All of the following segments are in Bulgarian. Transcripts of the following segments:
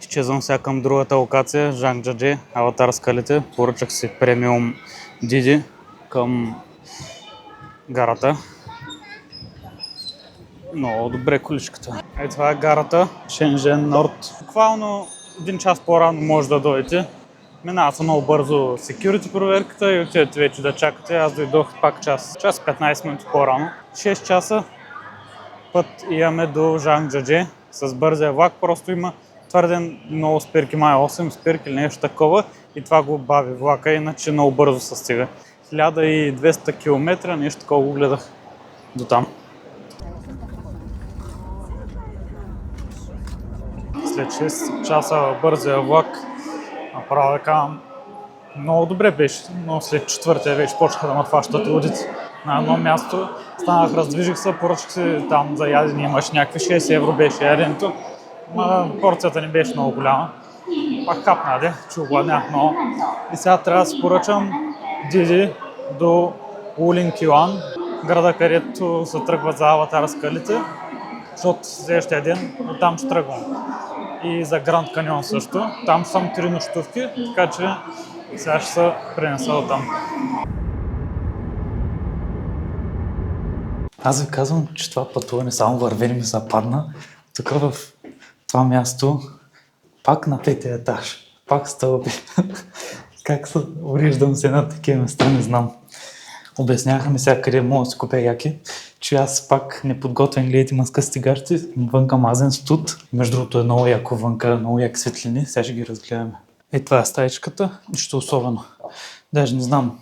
Изчезвам сега към другата локация, Жангджаджи, Аватар скалите. Поръчах си премиум Диди към гарата. Много добре количката. Ей, това е гарата, Шенжен Норд. Буквално един час по-рано може да дойдете. Минава се много бързо security проверката и отидете вече да чакате. Аз дойдох пак час 15 минути по-рано. 6 часа път имаме до Жангджаджи с бързия влак. Просто има твърде много спирки, май 8 спирки или нещо такова и това го бави влака, иначе много бързо се стига. 1200 км, нещо такова го гледах до там. След 6 часа бързия влак направо да казвам, много добре беше, но след четвъртия вече почнаха да ме хващат лудици. На едно място станах, раздвижих се, поръчах си там за ядене, имаш някакви 6 евро беше яденето. Порцията не беше много голяма. Пак капна, че огладнях много. И сега трябва да си поръчам Диди до Улинкюан, града, където се тръгват за Аватар скалите, защото следващия ден оттам ще тръгвам. И за Гранд Каньон също. Там съм 3 нощувки, така че сега ще се пренеса от там. Аз ви казвам, че това пътуване само вървени ми западна. Тук в това място, пак на 5-ти етаж, пак стълби. Как се уреждам се на такива места, не знам. Обясняха ми сега къде мога да си купя яки, че аз пак неподготвен, гледайте маска стигарци, вънка мазен студ. Между другото е много яко вънка, много яки светлини, сега ще ги разгледаме. Е, това е стаечката, нищо особено. Даже не знам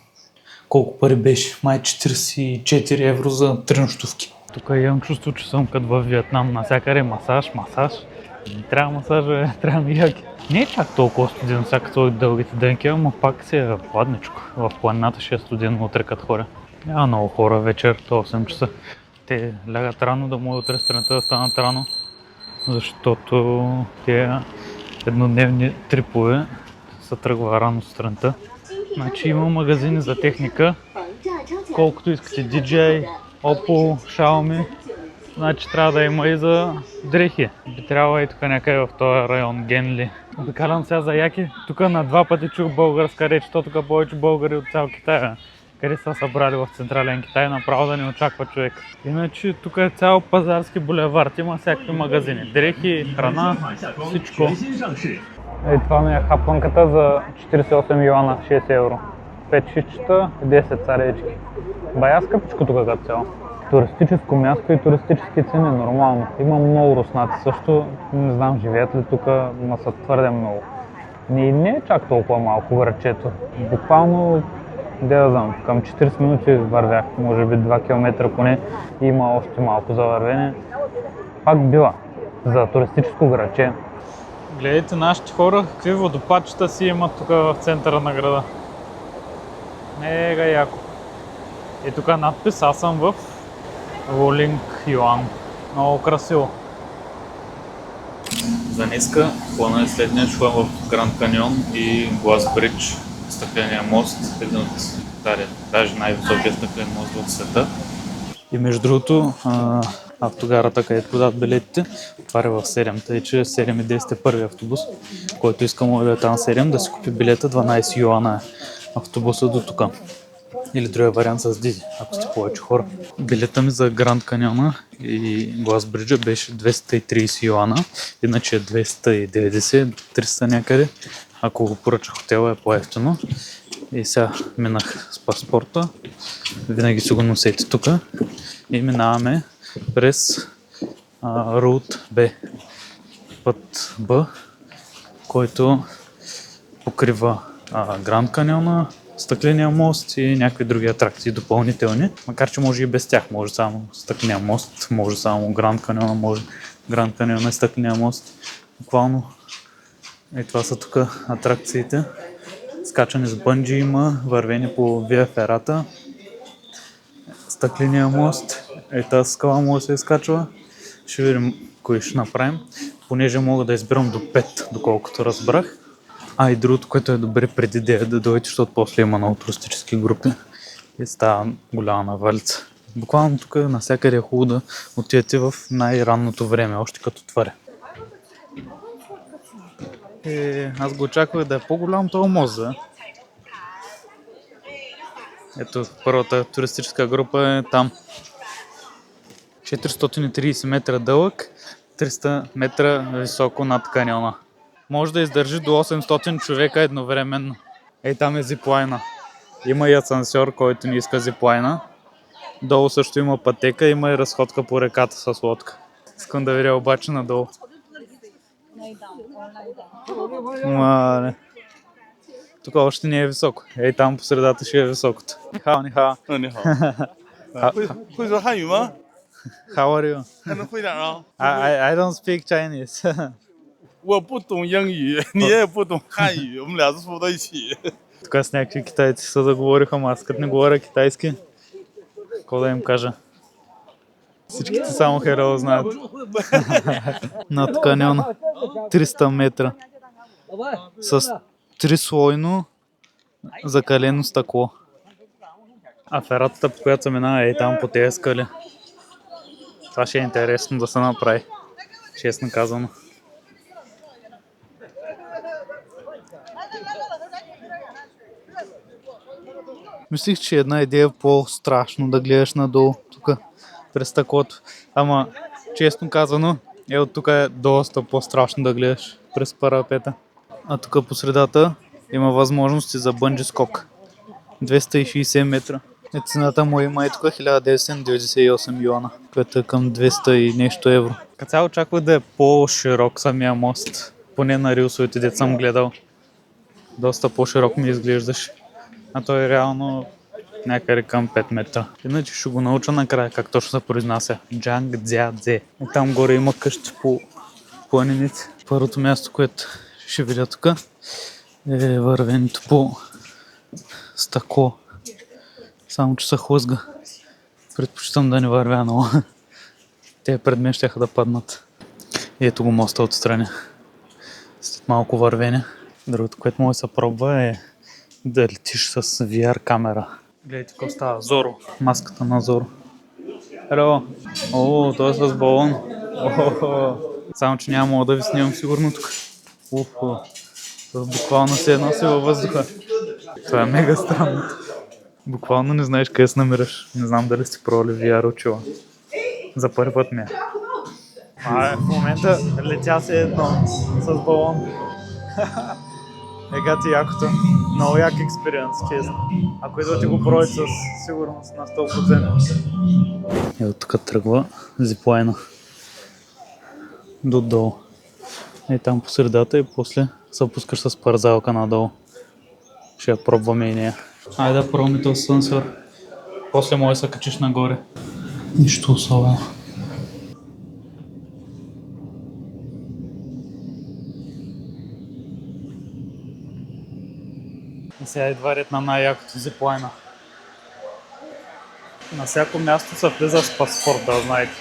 колко пари беше, май 44 евро за 3 нощувки. Тук имам чувство, че съм като във Виетнам, навсякъде масаж. Не трябва масажа, трябва ми яки. Не е чак толкова студено, всяка дългите дънки, ама пак си е хладничко. В планината ще е студено утре като хора. Няма много хора вечер, до 8 часа. Те лягат рано да могат утре сутринта да станат рано, защото те еднодневни трипове се тръгва рано сутринта. Значи има магазини за техника, колкото искате DJI, Oppo, Xiaomi. Значи трябва да има и за дрехи. Би трябвало и тук някъде в този район, Генли. Обикалям сега за яки. Тук на 2 пъти чух българска реч, то тук повече българи от цял Китай. Къде са събрали в Централен Китай, направо да не очаква човек. Иначе тук е цял пазарски булевард, има всякакви магазини. Дрехи, храна, всичко. Ей, това ми е хапванката за 48 юана, 6 евро. 5 шишчета и 10 царечки. Бая скъпичко тук като цяло. Туристическо място и туристически цени, нормално. Има много руснаци също, не знам живеят ли тук, но са твърде много. Не е чак толкова малко градчето. Буквално, да знам, към 40 минути вървях, може би 2 км поне, и има още малко за вървене. Пак била за туристическо градче. Гледайте нашите хора, какви водопадчета си имат тук в центъра на града. Мега яко. И тук надпис, аз съм в Улинкюан. Много красиво. За днеска плана е следния, ще ходим в Гранд Каньон и Глас Бридж, стъкления мост, един от даже най-високия стъклен мост в света. И между другото, автогарата, където продават билетите, отваря в 7, тъй че 7:10 е първи автобус, който иска му да е там 7, да си купи билета, 12 юана е автобуса до тук. Или другия вариант с Диди, ако сте повече хора. Билета ми за Гранд Каньона и Глас Бриджа беше 230 юана, иначе 290, 300 някъде. Ако го поръчах хотела е по-ефтино. И сега минах с паспорта, винаги си го носете тук и минаваме през Route B, път Б, който покрива Гранд Каньона, стъкления мост и някакви други атракции допълнителни, макар че може и без тях, може само стъкления мост, може само Гранд Каньона, може Гранд Каньона и стъкления мост. Буквално това са тук атракциите. Скачане с бънджи има, вървени по Виа Ферата, стъкления мост, тази скала може да се изкачва. Ще видим кои ще направим, понеже мога да избирам до 5, доколкото разбрах. И другото, което е добре преди да дойдете, защото после има много туристически групи и става голяма навалица. Буквално тук навсякъде е хубаво да отидете в най-ранното време, още като отваря. Аз го очаквах да е по-голям този мост, да? Ето, първата туристическа група е там. 430 метра дълъг, 300 метра високо над каньона. Може да издържи до 800 човека едновременно. Ей, там е зиплайна. Има и асансьор, който не иска зиплайна. Долу също има пътека, има и разходка по реката с лодка. Искам да видя обаче надолу. Мале. Тук още не е високо. Ей, там по средата ще е високото. Хао, ни хао. 你好，会说汉语吗？ How are you? 还能会点啊？ I don't speak Chinese. 我不懂英语，你也不懂汉语，我们俩是说到一起。 Тук с някакви китайци се заговориха, ама аз като не говоря китайски, какво да им кажа? Всичките само Херово знаят. Над каньона 300 метра с 3-слойно закалено стъкло. А фератата, по която се минава, е там по тези скали. Това ще е интересно да се направи, честно казано. Мислих, че една идея е по-страшно да гледаш надолу тук през стъклото. Ама, честно казано, от тук е доста по-страшно да гледаш през парапета. А тук по средата има възможности за бънджи скок. 260 метра. Цената му има и тук 1998 юана, което е към 200 и нещо евро. Като цяло очаквах да е по-широк самия мост. Поне на рилсовете, дето съм гледал. Доста по-широк ми изглеждаш. А той е реално някъде към 5 метра. Иначе ще го науча накрая как точно се произнася. Джанг Дзя Дзе. И там горе има къщи по планините. Първото място, което ще видя тук е вървенето по стъкло. Само че се хлъзга. Предпочитам да не вървя много. Те пред мен щяха да паднат. И ето го моста отстрани. След малко вървене. Другото, което може да се пробва е да летиш с VR камера. Гледайте какво става. Зоро. Маската на Зоро. Ело. О, той е с балон. Само, че няма мога да ви снимам сигурно тук. Буквално се носи във въздуха. Това е мега странно. Буквално не знаеш къде се намираш. Не знам дали сте пробвали VR очила. За първи път ми е. В момента летя се едно с балон. Ега ти якото. Много як експириенс, честно. Ако идвате го пробвате със сигурност на 100%. Ето тук тръгва зиплайна. Додолу. И там по средата и после се пускаш с парзалка надолу. Ще я пробваме и нея. Айде да пробваме този асансьор. После може да се качиш нагоре. Нищо особено. И сега идва ред на най-якото зиплайна. На всяко място се влиза с паспорт, да знаете.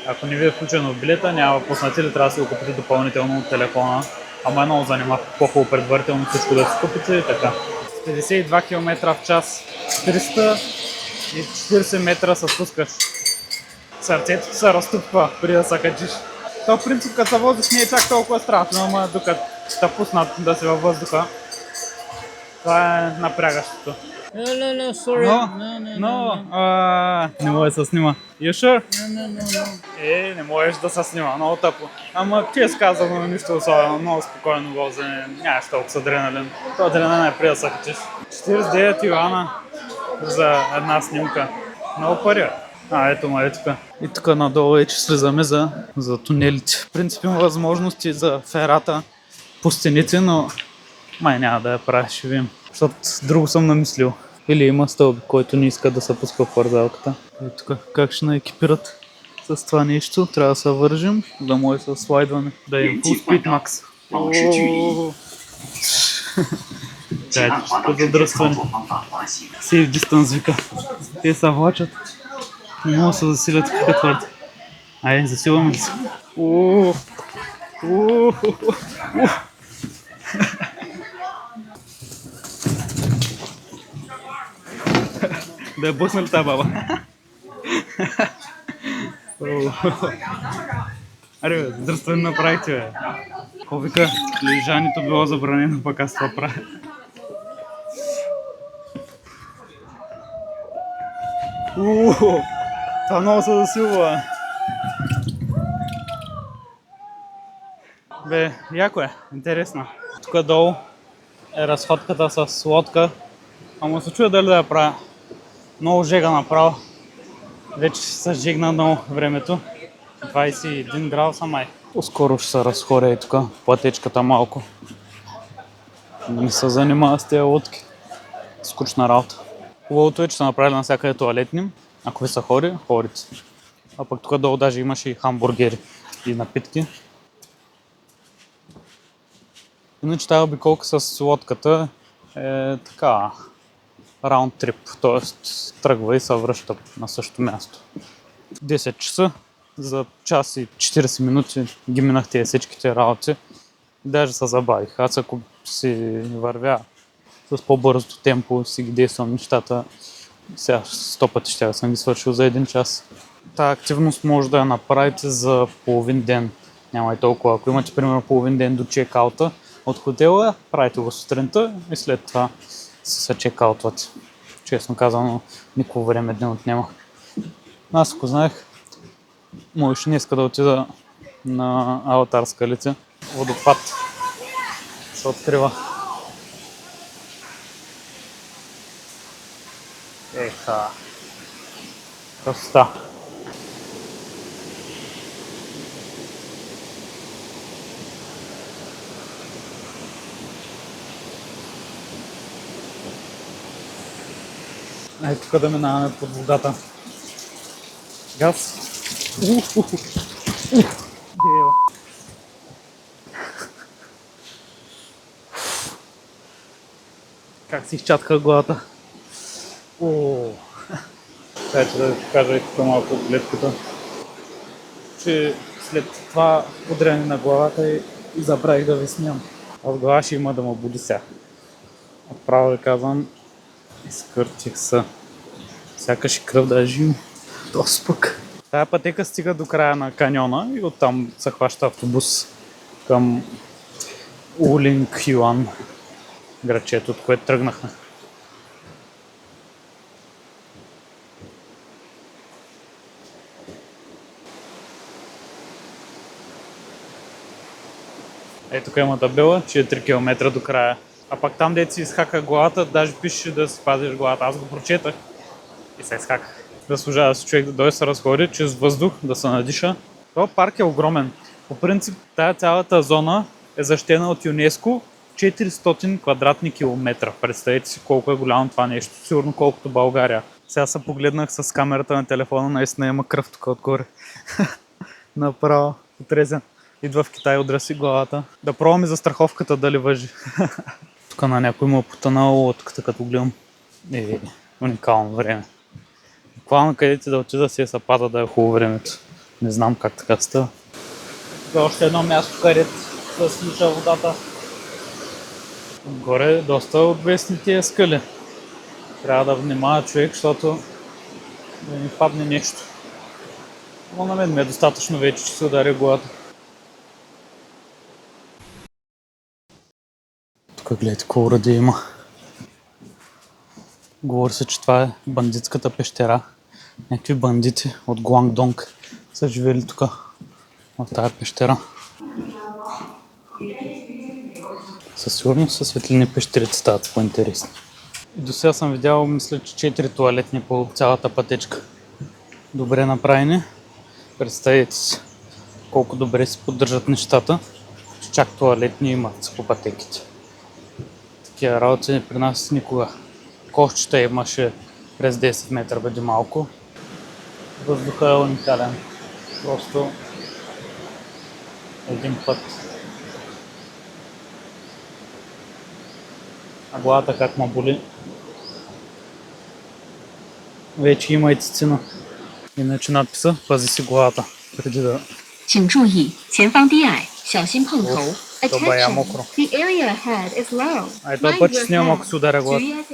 Ако не ви е включено в билета, няма пуснати или трябва да си го купите допълнително от телефона. Ама е много занимава по-хубаво предварително всичко да си купите и така. 52 км в час, 340 метра се спускаш. Сърцето се разтупва преди да се качиш. То в принцип като се возиш не е чак толкова страшно, ама докато те пуснат да си във въздуха. Това е напрягащото. No, sorry. Не може да се снима. You sure? No. Не можеш да се снима, много тъпо. Ама ти е сказано нищо особено, много спокойно го вземе, нямаш толкова адреналин. Това адреналин е преди да се качиш. 49 юана за една снимка. Много пари. Ето ма е тук. И тук надолу вече слизаме за тунелите. В принцип има възможности за ферата по стените, но май няма да я правиш, ще видим. Защото друго съм намислил. Или има стълби, който не иска да се пуска в парзалката. И тук как ще наекипират с това нещо. Трябва да се вържим, да може с слайдване. Да им full speed max. Чайте, ще задръстване. Safe distance вика. Те се влачат. Не мога да се засилят като твърде. Айде, засилваме ли се? Да я босна ли тази баба? Аре бе, здравствуй направихте бе. Какво вика? Лежането било забранено, пък аз това правя. Това много се засилва. Бе, яко е, интересно. Тук долу е разходката с лодка. Ама се чуя дали да я правя. Много жега направо. Вече се жегна много времето. 21 градуса май. Скоро ще се разходя и тук пътечката малко. Не се занимава с тези лодки. Скучна работа. Хубавото е, че са направили навсякъде туалетни. Ако ви се ходи, ходите. А пък тук долу даже имаше и хамбургери и напитки. Иначе тази обиколка с лодката е така раунд трип, т.е. тръгва и се връща на същото място. 10 часа, за час и 40 минути ги минах тези всичките работи. Даже се забавих. Аз ако си вървя с по-бързото темпо, си ги действам нещата, сега 100 пъти ще съм ги свършил за 1 час. Тая активност може да я направите за половин ден. Няма и толкова. Ако имате примерно половин ден до чекаута от хотела, правите го сутринта и след това се чекаутвате. Честно казано, никакво време не отнема. Аз ако знаех, можеш днеска да отида на Алтар скалите. Водопад се открива. Еха. Красота. Ай, тук да минаваме под водата. Газ. Дева. Как си изчатках главата. Сега че да ви покажа и тук малко от гледката. Че след това удряне на главата и забравих да ви снимам. От глава ще има да ме буди сега. Отправо ви казвам, изкъртих се. Сякаш и кръв даже има. Доста пък. Тая пътека стига до края на каньона и оттам се хваща автобус към Улинг Юан, градчето, от което тръгнахме. Ето тук има табела, че е 3 км до края. А пак там, дето си изхака главата, даже пише да си пазиш главата. Аз го прочетах и се изхаках. Заслужава си човек да дойде се разходи чрез въздух, да се надиша. Това парк е огромен. По принцип, тая цялата зона е защитена от ЮНЕСКО 400 квадратни километра. Представете си колко е голямо това нещо. Сигурно колкото България. Сега се погледнах с камерата на телефона, наистина има кръв тук отгоре. Направо отрезен. Идва в Китай, удря си главата. Да пробваме за страховката дали въжи. Тук на някой му е потънала лодката, като гледам. Уникално време. Буквално където да отида си се пада да е хубаво времето. Не знам как така става. Тук е още едно място, където се слуша водата. Отгоре доста отвесни тия скали. Трябва да внимава човек, защото да не падне нещо. Но на мен ми е достатъчно вече, че се удари главата. Тук гледайте колко ради има. Говори се, че това е бандитската пещера. Някакви бандити от Гуандонг са живели тук, в тази пещера. Със сигурност са светлини пещерите стават по-интересни. И до сега съм видял, мисля, че 4 туалетни по цялата пътечка. Добре направени. Представете си колко добре се поддържат нещата. Чак туалетни имат по пътеките. Такива работи при нас никога. Кошчета имаше през 10 метра преди малко. Въздухът е уникален. Просто един път. А главата как ме боли. Вече има и цицина. Иначе надписа пази си главата преди да... 请注意，前方低矮，小心碰头。Това е мокро. The area ahead is low. А този път ще снимам, ако се ударя главата.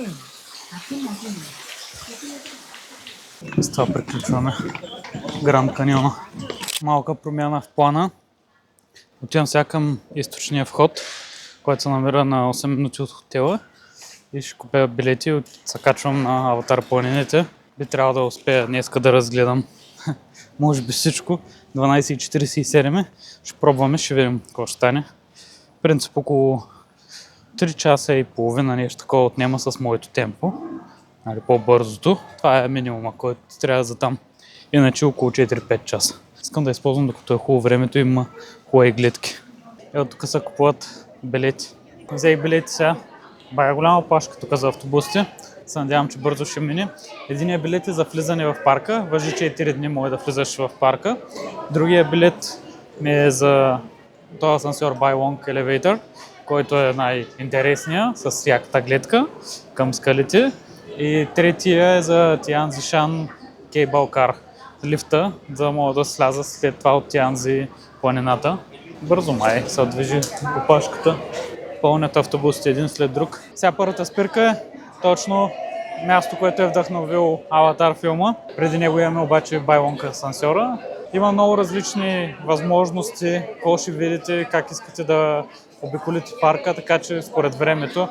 С това приключваме Гранд каньона. Малка промяна в плана. Отивам сега към източния вход, който се намира на 8 минути от хотела. И ще купя билети и се качвам на Аватар планините. Би трябвало да успея днеска да разгледам може би всичко. 12:47 ще пробваме, ще видим какво ще стане. В принцип около 3 часа и половина нещо такова отнема с моето темпо. Нали, по-бързото. Това е минимума, който трябва за там. Иначе около 4-5 часа. Искам да използвам докато е хубаво времето и има хубави гледки. Ето тук се купуват билети. Взех билети сега. Бая голяма пашка тук за автобусите. Се надявам, че бързо ще мине. Единият билет е за влизане в парка. Важи 4 дни може да влизаш в парка. Другия билет ми е за този асансьор Bai Long Elevator, който е най-интересния с яката гледка към скалите. И третия е за Тианзишан Cable Car лифта, за да мога да сляза след това от Тианзи планината. Бързо май се движи опашката. Пълнят автобусите един след друг. Сега първата спирка е точно място, което е вдъхновил Аватар филма. Преди него имаме обаче Bai Long асансьора. Има много различни възможности, какво ще видите, как искате да обиколите парка, така че според времето.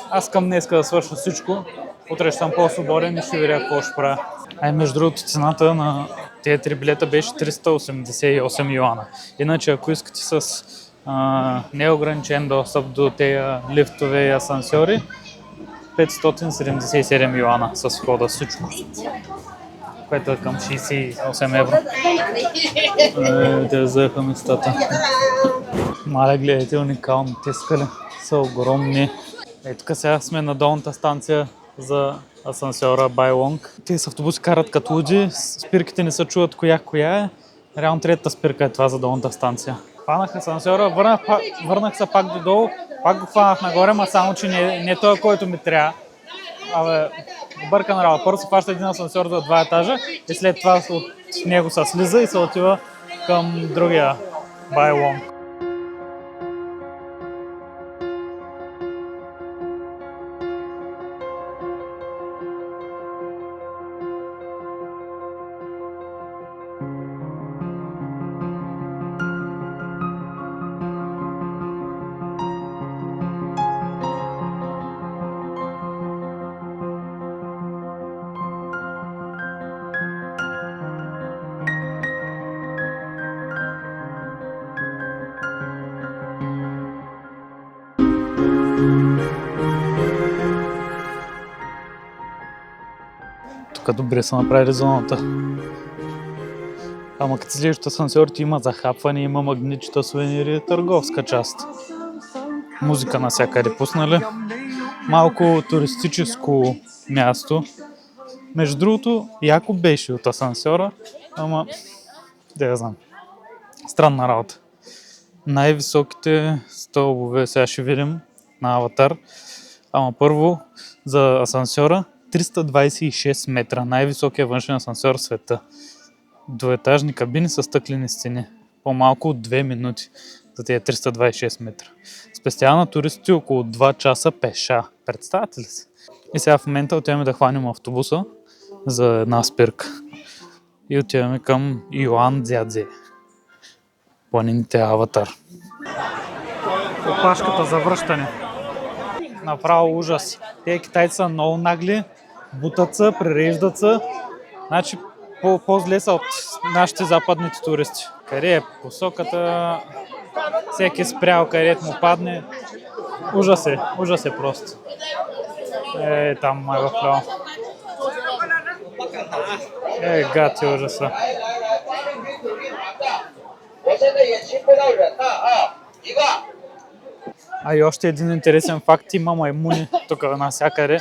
Аз към днеска да свърша всичко. Утре ще съм по-свободен и ще видя какво ще правя. Между другото, цената на тези 3 билета беше 388 юана. Иначе, ако искате с неограничен достъп до тези лифтове и асансьори, 577 юана с входа всичко, което е към 68 евро. Те взеха местата. Мале, гледайте, уникални те скали, са огромни. Тук сега сме на долната станция за асансьора Bai Long. Те с автобуси карат като луди, спирките не се чуват коя е. Реално третата спирка е това за долната станция. Фанах асансьора, върнах се пак додолу, пак го фанах нагоре, ма само, че не той, който ми трябва. Объркана работа. Първо се фаща един асансьор за 2 етажа и след това от него се слиза и се отива към другия Bai Long. Тук добре са направили зоната. Ама като слезеш от асансьорите има захапване, има магнитчета, сувенири, търговска част. Музика навсякъде пуснали. Малко туристическо място. Между другото, яко беше от асансьора, ама да я знам. Странна работа. Най-високите стълбове сега ще видим на Аватар. Ама първо за асансьора 326 метра. Най-високия външен асансьор в света. Двоетажни кабини с стъклени стени. По-малко от 2 минути за тези 326 метра. Спестява на туристите около 2 часа пеша. Представете ли си? И сега в момента отиваме да хванем автобуса за една спирка. И отиваме към Юанцзядзе. Планините Аватар. Опашката за връщане. Направо ужас. Те китайци са много нагли, бутат се, пререждат се. Значи по-зле са от нашите западните туристи. Къде е посоката? Всеки спрял, където му падне. Ужас е просто. Там май в право. Гати ужаса. И още един интересен факт, има маймуни тук навсякъде,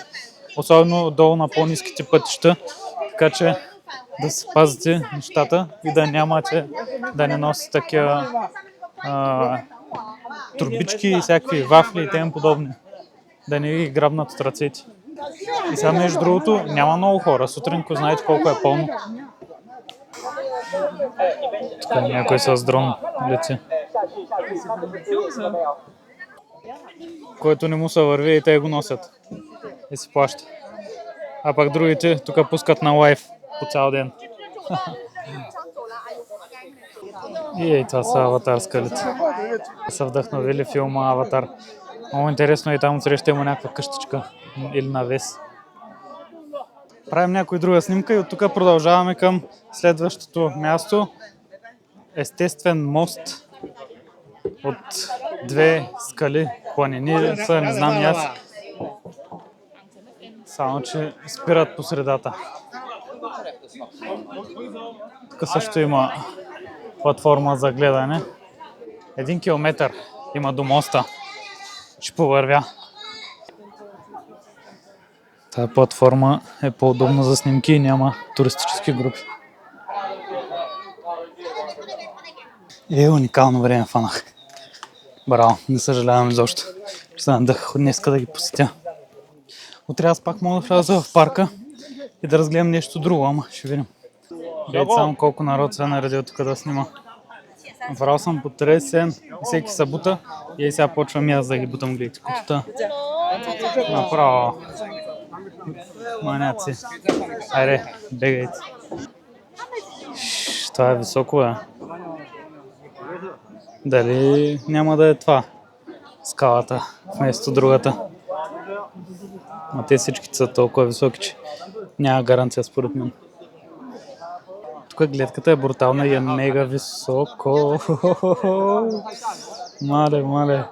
особено долу на по-ниските пътища, така че да си пазите нещата и да нямате, да не носите такива турбички и всякакви вафли и тем подобни, да не ги грабнат от ръцете. И сега между другото няма много хора, сутринко знаете колко е пълно. Тук някой с дрон лети. Който не му се върви и те го носят и си плаща. А пак другите тук пускат на лайв по цял ден. И това са Аватар скалите. Са вдъхновили филма Аватар. Много интересно и там отсреща има някаква къщичка или навес. Правим някоя друга снимка и от тук продължаваме към следващото място. Естествен мост от две скали, планини са, не знам и аз. Само, че спират по средата. Тук също има платформа за гледане. 1 километър има до моста. Ще повървя. Тая платформа е по-удобна за снимки и няма туристически групи. Уникално време фанах. Браво, не съжалявам изобщо. Ще се надъх днеска да ги посетя. Утре аз пак мога да вляза в парка и да разгледам нещо друго, ама ще видим. Гледайте само колко народ се е наредил тук да снима. Направо съм потресен всеки събота и сега почвам и аз да ги бутам, гледайте кутата. Направо. Маняци. Айде, бегайте. Това е високо, бе. Дали няма да е това скалата вместо другата? А те всички са толкова високи, че няма гаранция според мен. Тук гледката е брутална и е мега високо. Мале.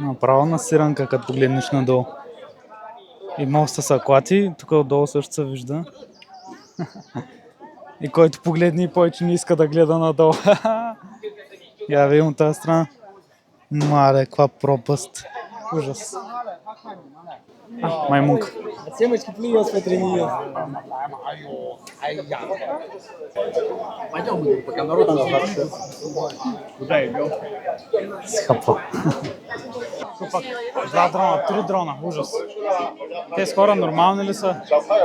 Направо насиранка, като погледнеш надолу. И моста са клати, тук отдолу също се вижда. И който погледне и повече не иска да гледа надолу. Я видим от тази страна. Мале, каква пропаст. Ужас. Маймунка. Схапва. Пак 2 дрона, 3 дрона, ужас. Тези хора нормални ли са?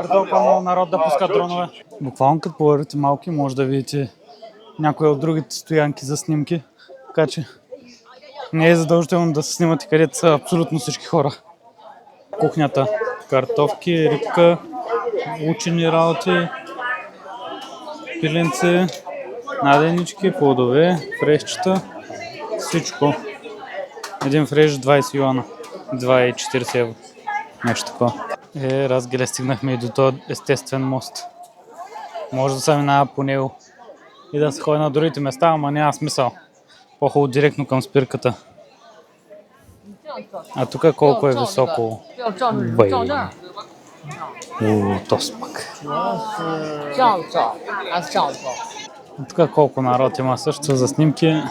При толкова много народ да пускат дронове. Буквално като повървите малки, може да видите някои от другите стоянки за снимки. Така че не е задължително да се снимате където са абсолютно всички хора. Кухнята. Картофки, рибка, учени работи, пиленце, наденички, плодове, фрешчета, всичко. Един фреш 20 юана, 2,40 евро. Нещо такова. Разгеле, стигнахме и до този естествен мост. Може да се минава по него и да се ходи на другите места, ама няма смисъл. По-хубаво директно към спирката. А тук колко е високо? Бай. Тос пък. Тук колко народ има също за снимки.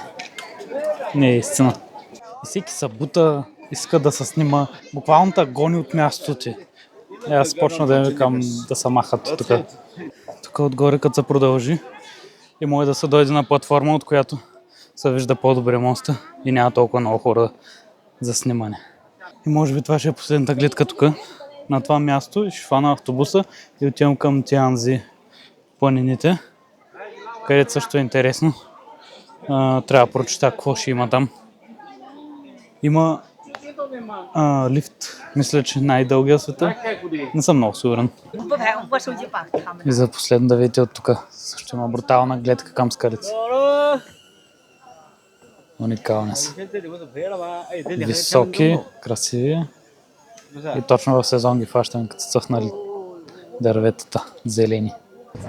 Не е истина. И всеки събота иска да се снима. Буквално да гони от мястото ти. Аз почна да викам да се махат тук. Тук отгоре като се продължи и може да се дойде на платформа, от която се вижда по-добре моста и няма толкова много хора за снимане. И може би това ще е последната гледка тук, на това място, и ще фана автобуса и отивам към Тианзи планините, където също е интересно. Трябва да прочита какво ще има там. Има лифт, мисля, че най-дългия в света. Не съм много сигурен. И за последно да видите от тук. Също има брутална гледка към скалите. Уникални са. Високи, красиви. И точно в сезон ги фащаме, като цъфнали дърветата, зелени.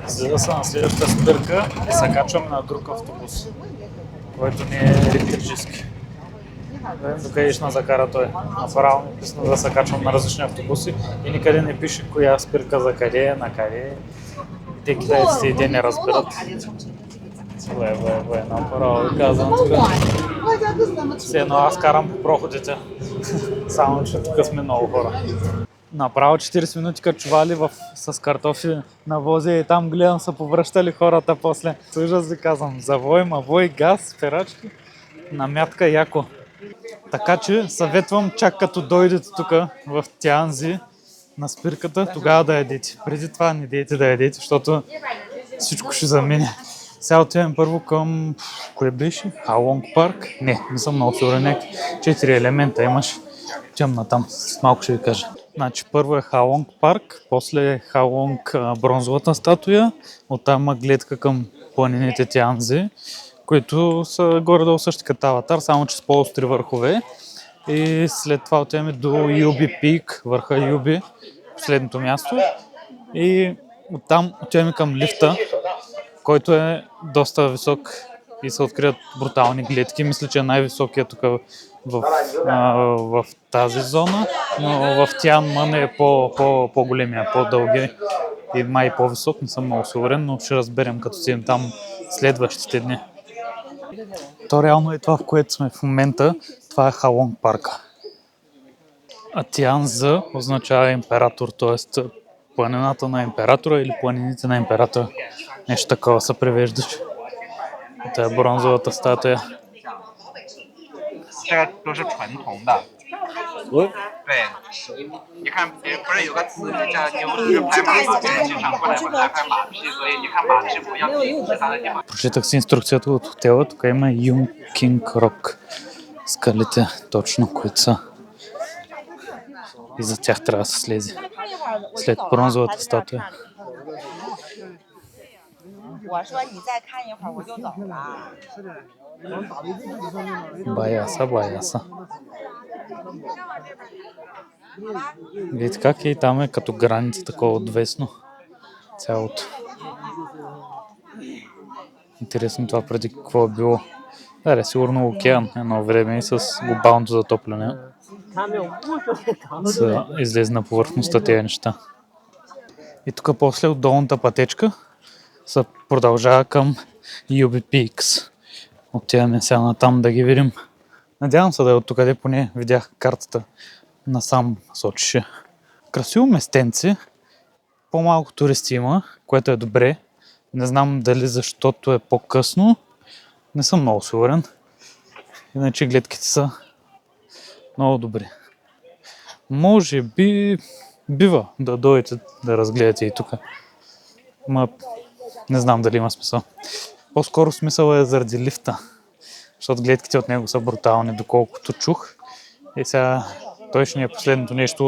Слиза се на следващата спирка и се качваме на друг автобус, който не е електрически. Тук идеш на закара той. Направо ми писна да се качвам на различни автобуси и никъде не пише коя спирка за къде, на къде. И те китайците и те не разбират. Направо ви казвам тук. Все едно аз карам по проходите. Само че тук сме много хора. Направо 40 минути като чували с картофи на воза и там гледам са повръщали хората после. С ужас ви казвам, завой, мавой, газ, перачки, намятка яко. Така че съветвам чак като дойдете тук в Тианзи на спирката, тогава да ядете. Преди това не дейте да ядете, защото всичко ще замине. Сега отивам първо към... Кое беше? Халонг парк? Не съм много сигурен. 4 елемента имаш. Отивам натам. С малко ще ви кажа. Значи първо е Халонг парк, после е Халонг бронзовата статуя, оттам има гледка към планините Тианзи, които са горе-долу същи като Аватар, само че с по-остри върхове. И след това отиваме до Юби Пик, върха Юби, последното място. И оттам отиваме към лифта, който е доста висок и се откриват брутални гледки. Мисля, че е най-високият тук в тази зона, но в Тианмън е по-големия, по-дълги и май по-висок, не съм много сигурен, но ще разберем като си там следващите дни. То реално е това, в което сме в момента. Това е Халонг парка. А Тианза означава император, т.е. планината на императора или планините на императора. Нещо такова се превеждаше. Това е бронзовата статуя. 这个都是纯铜的。对，你看，不是有个词叫牛市拍马屁，经常过来会拍马屁，所以你看马屁不一样，是它的地方。 Прочитах си инструкцията от хотела. Тук има Юм Кинг Рок. Скалите точно, които са. И за тях трябва да се слезе. След бронзовата статуя. 我说你再看一会儿我就走了。 Баяса. Видите как и там е като граница, такова отвесно. Цялото. Интересно това преди какво е било. Да, сигурно океан едно време и с глобалното затопляне. Са излезе на повърхността тези неща. И тук после от долната пътечка се продължава към Юби Пикс. Отиваме сега натам да ги видим. Надявам се да е от тук, къде поне видях картата насам сочеше. Красиво местенце. По-малко туристи има, което е добре. Не знам дали защото е по-късно. Не съм много сигурен. Иначе гледките са много добри. Може би бива да дойдете да разгледате и тук. Не знам дали има смисъл. По-скоро смисъл е заради лифта, защото гледките от него са брутални, доколкото чух. И сега той ще ни е последното нещо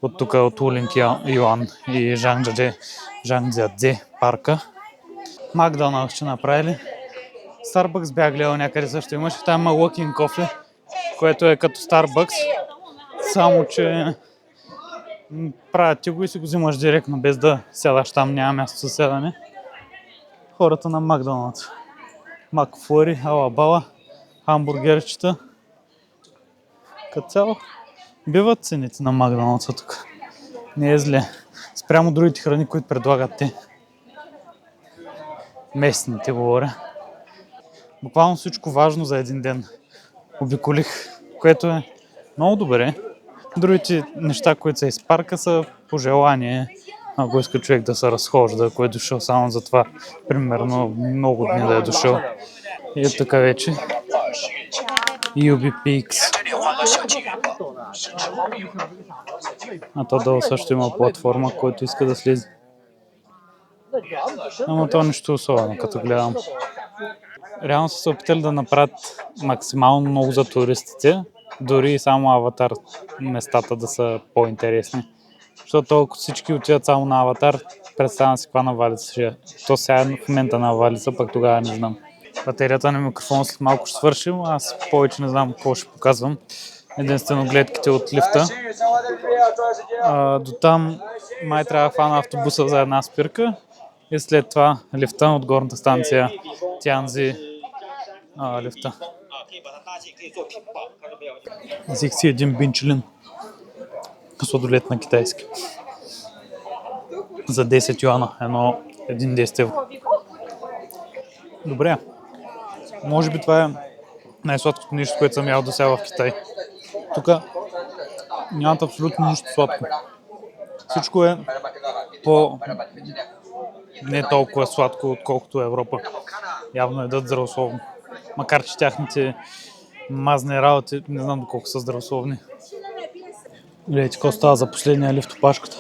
от тук, от Улинг Юан и Жангджиадзе парка. Макдоналдс ще направили. Старбъкс бях гледал някъде също имаше. Там има Working Coffee, което е като Старбъкс, само че правят ти го и си го взимаш директно, без да сядаш там, няма място за седане. Хората на Макдоналдс. Макфлъри, алабала, хамбургерчета. Като цяло биват цените на Макдоналдса тук. Не е зле. Спрямо другите храни, които предлагат те. Местните говоря. Буквално всичко важно за един ден обиколих, което е много добре. Другите неща, които са из парка, са по желание. Ако иска човек да се разхожда, ако е дошъл само за това, примерно много дни да е дошъл. И е така вече. Юби Пикс. А то долу също има платформа, който иска да слезе. Ама то нищо особено, като гледам. Реално са се опитали да направят максимално много за туристите, дори и само Аватар местата да са по-интересни. Защото толкова всички отиват само на Аватар, представям си каква навалица ще е. То сега в момента навалица, пък тогава не знам. Батерията на микрофона след малко ще свършим, аз повече не знам какво ще показвам. Единствено гледките от лифта. До там май трябва да хвана автобуса за една спирка и след това лифта от горната станция Тианзи лифта. Взех си един бинчелин. Сладолет на китайски. За 10 юана, един 10 евро. Добре. Може би това е най-сладкото нещо, което съм ял до сега в Китай. Тук нямат абсолютно нищо сладко. Всичко е не толкова сладко, отколкото Европа. Явно едат здравословно. Макар че тяхните мазни работи, не знам доколко са здравословни. Гледайте какво става за последния лифт опашката.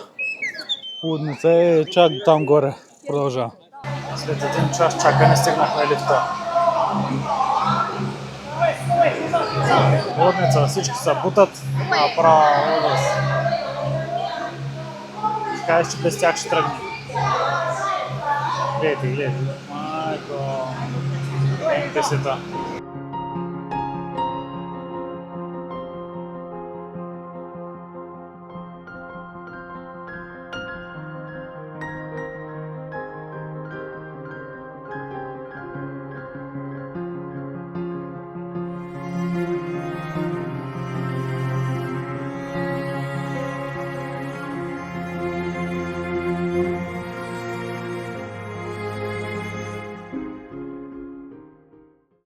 Лудница е чак до там горе. Продължава. След един час чакане стигнахме лифта. Лудница, всички се бутат. Направо лудост. Кажеш, че без тях ще тръгне. Гледайте. Майко. 10.